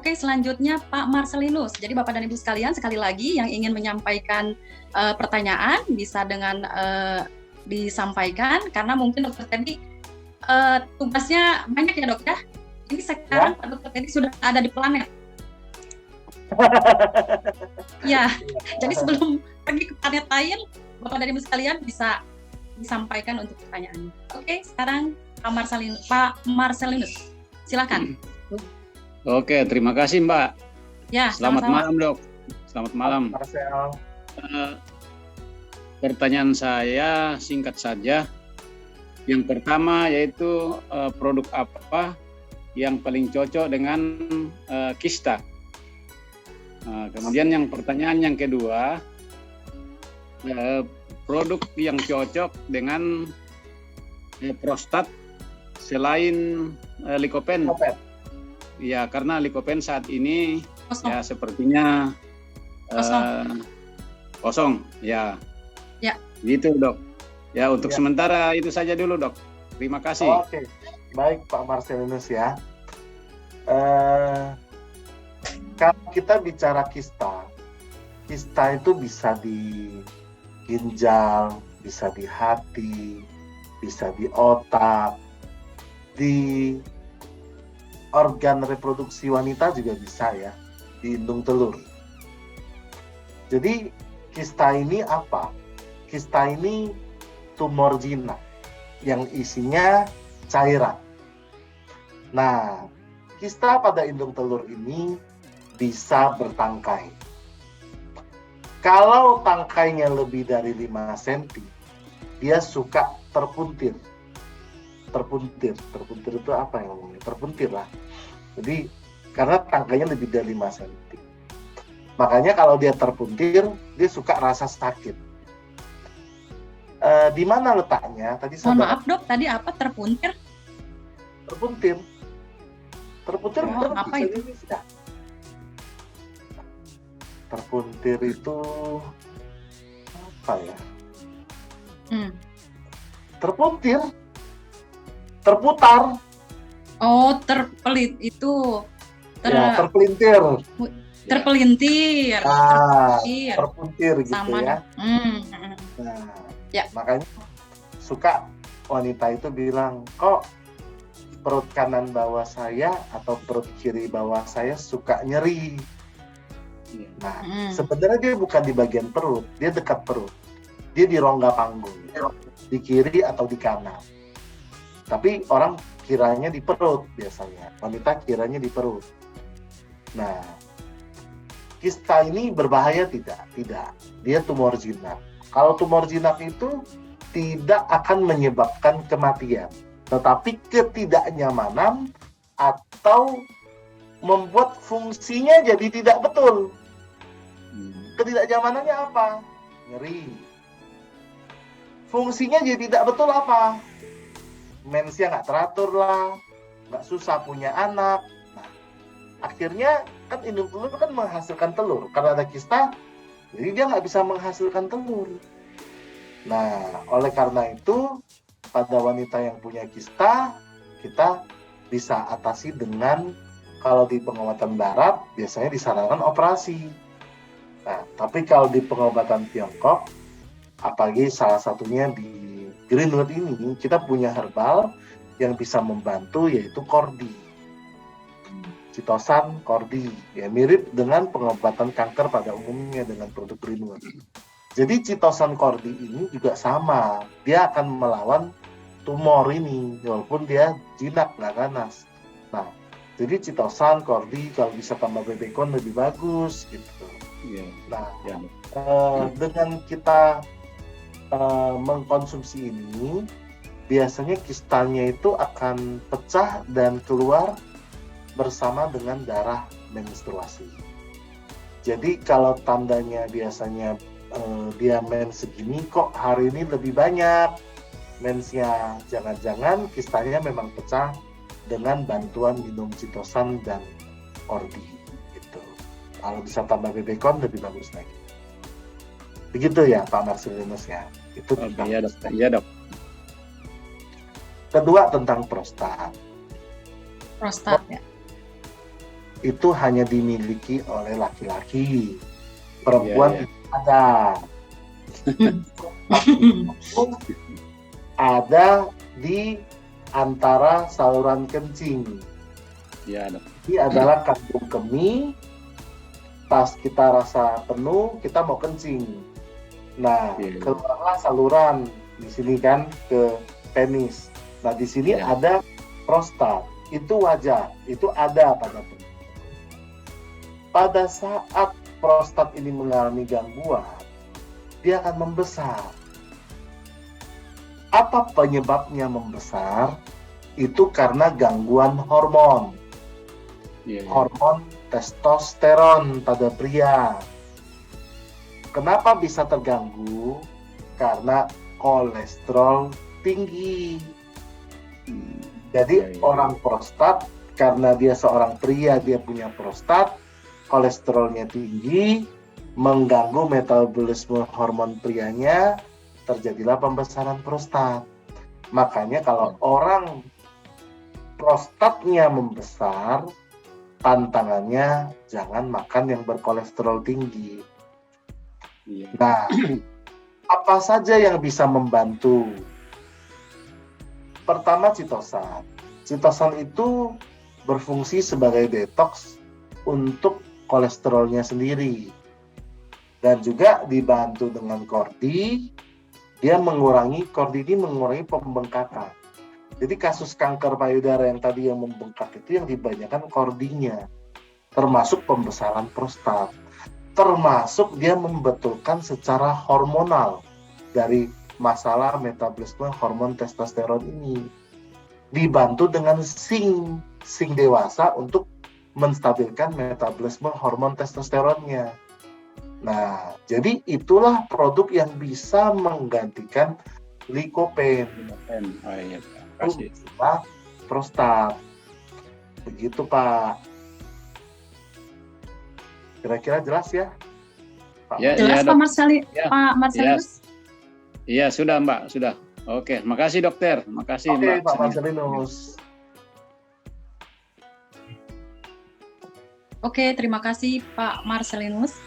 Oke, selanjutnya Pak Marcelinus. Jadi Bapak dan Ibu sekalian, sekali lagi yang ingin menyampaikan pertanyaan bisa dengan disampaikan, karena mungkin Dokter Teddy tugasnya banyak ya Dok ya. Ini sekarang Pak Dokter Teddy sudah ada di planet. Ya, jadi sebelum pergi ke planet lain, Bapak dan Ibu sekalian bisa disampaikan untuk pertanyaannya. Oke, sekarang Pak Marcelinus, silakan. Oke, terima kasih Mbak. Ya, Selamat malam Dok. Selamat malam. Pertanyaan saya singkat saja. Yang pertama yaitu produk apa yang paling cocok dengan kista. Kemudian yang pertanyaan yang kedua, produk yang cocok dengan prostat selain Lycopen. Ya, karena Lycopen saat ini ya sepertinya kosong. Ya. Gitu Dok. Ya, untuk sementara itu saja dulu Dok. Terima kasih. Oke, baik Pak Marcelinus ya. Kalau kita bicara kista itu bisa di ginjal, bisa di hati, bisa di otak, di organ reproduksi wanita juga bisa ya, di indung telur. Jadi kista ini apa? Kista ini tumor jinak yang isinya cairan. Nah, kista pada indung telur ini bisa bertangkai. Kalau tangkainya lebih dari 5 cm, dia suka terpuntir. Terpuntir itu apa yang ngomongnya? Terpuntir lah. Jadi karena tangkainya lebih dari 5 cm. Makanya kalau dia terpuntir, dia suka rasa sakit. Di mana letaknya? Mohon maaf Dok, tadi apa terpuntir? Terpuntir apa itu? Ya. Terpuntir itu apa ya? Terpuntir, terputar. Oh, terpelit itu. Terpelintir. Terpelintir. Terpuntir gitu sama ya. Makanya suka wanita itu bilang, kok perut kanan bawah saya atau perut kiri bawah saya suka nyeri. Nah, sebenarnya dia bukan di bagian perut, dia dekat perut. Dia di rongga panggung, di kiri atau di kanan. Tapi orang kiranya di perut biasanya, wanita kiranya di perut. Nah, kista ini berbahaya tidak? Tidak. Dia tumor jinak. Kalau tumor jinak itu tidak akan menyebabkan kematian, tetapi ketidaknyamanan atau membuat fungsinya jadi tidak betul. Ketidaknyamanannya apa? Nyeri. Fungsinya jadi tidak betul apa? Mensnya nggak teratur lah, nggak susah punya anak. Nah, akhirnya kan indung telur kan menghasilkan telur. Karena ada kista, jadi dia nggak bisa menghasilkan telur. Nah, oleh karena itu, pada wanita yang punya kista, kita bisa atasi dengan, kalau di pengobatan barat, biasanya disarankan operasi. Nah, tapi kalau di pengobatan Tiongkok, apalagi salah satunya di Greenwood ini, kita punya herbal yang bisa membantu, yaitu kordi. Citosan kordi, ya mirip dengan pengobatan kanker pada umumnya dengan produk Greenwood. Jadi citosan kordi ini juga sama, dia akan melawan tumor ini, walaupun dia jinak, nggak ganas. Nah, jadi citosan kordi kalau bisa tambah bebekon lebih bagus gitu. Nah, dengan kita mengkonsumsi ini, biasanya kistanya itu akan pecah dan keluar bersama dengan darah menstruasi. Jadi kalau tandanya biasanya dia mens segini, kok hari ini lebih banyak mensnya, jangan-jangan kistanya memang pecah dengan bantuan minum citosan dan kordi gitu. Kalau bisa tambah bebekon lebih bagus lagi. Begitu ya Pak Marcelinus ya. Itu iya Dok. Kedua tentang prostat. Prostat ya. itu hanya dimiliki oleh laki-laki. Perempuan tidak ada. Ada di antara saluran kencing. Ya, dok. Ini adalah kandung kemih. Pas kita rasa penuh, kita mau kencing. Nah, keluarlah saluran di sini kan ke penis. Nah, di sini ada prostat. Itu wajar, itu ada pada penuh. Pada saat prostat ini mengalami gangguan, dia akan membesar. Apa penyebabnya membesar? Itu karena gangguan hormon. Hormon testosteron pada pria. Kenapa bisa terganggu? Karena kolesterol tinggi. Jadi orang prostat, karena dia seorang pria, dia punya prostat, kolesterolnya tinggi, mengganggu metabolisme hormon prianya, terjadilah pembesaran prostat. Makanya kalau orang prostatnya membesar, tantangannya jangan makan yang berkolesterol tinggi. Nah, apa saja yang bisa membantu? Pertama, chitosan. Chitosan itu berfungsi sebagai detox untuk kolesterolnya sendiri. Dan juga dibantu dengan kordi, dia mengurangi pembengkakan. Jadi kasus kanker payudara yang tadi yang membengkak itu yang dibanyakan kordinya, termasuk pembesaran prostat, termasuk dia membetulkan secara hormonal dari masalah metabolisme hormon testosteron ini. Dibantu dengan zinc dewasa untuk menstabilkan metabolisme hormon testosteronnya. Nah, jadi itulah produk yang bisa menggantikan likopen. Prostat. Begitu, Pak. Kira-kira jelas ya? Pak? Jelas, Pak Marcelinus? Iya, sudah, Mbak, sudah. Oke, makasih dokter. Makasih, Mbak. Pak Marcelinus. Oke, terima kasih Pak Marcelinus.